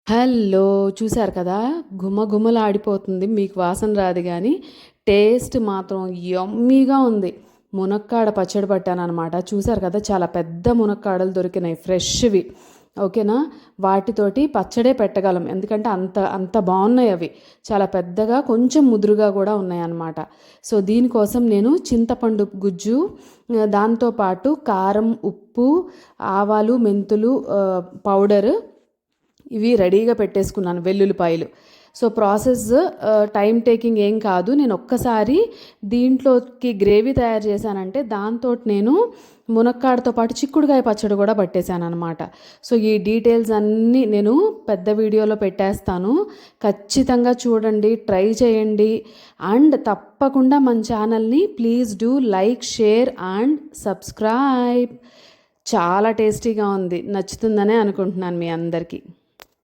Hello! చూసారు కదా! గుమగుమలాడిపోతుంది. మీకు వాసన రాదు గానీ, టేస్ట్ మాత్రం యమ్మీగా ఉంది. మునక్కాడ పచ్చడి పట్టాననమాట. చూసారు కదా! చాలా పెద్ద మునక్కాడలు దొరికినాయి ఫ్రెష్‌వి. ఓకేనా? వాటితోటి పచ్చడే పెట్టగలం. ఎందుకంటే అంత అంత బావున్నాయి అవి. చాలా పెద్దగా కొంచెం ముదురుగా కూడా ఉన్నాయన్నమాట. సో, దీనికోసం నేను చింతపండు గుజ్జు, దాంతో పాటు కారం, ఉప్పు, ఆవాలు, మెంతులు పౌడరు ఇవి రెడీగా పెట్టేసుకున్నాను, వెల్లుల్లిపాయలు. సో ప్రాసెస్ టైం టేకింగ్ ఏం కాదు. నేను ఒక్కసారి దీంట్లోకి గ్రేవీ తయారు చేశానంటే దాంతో నేను మునక్కాడతో పాటు చిక్కుడుకాయ పచ్చడి కూడా పట్టేశాను అనమాట. సో ఈ డీటెయిల్స్ అన్నీ నేను పెద్ద వీడియోలో పెట్టేస్తాను. ఖచ్చితంగా చూడండి, ట్రై చేయండి. అండ్ తప్పకుండా మన ఛానల్ని please do like, share and subscribe. చాలా టేస్టీగా ఉంది, నచ్చుతుందనే అనుకుంటున్నాను మీ అందరికీ.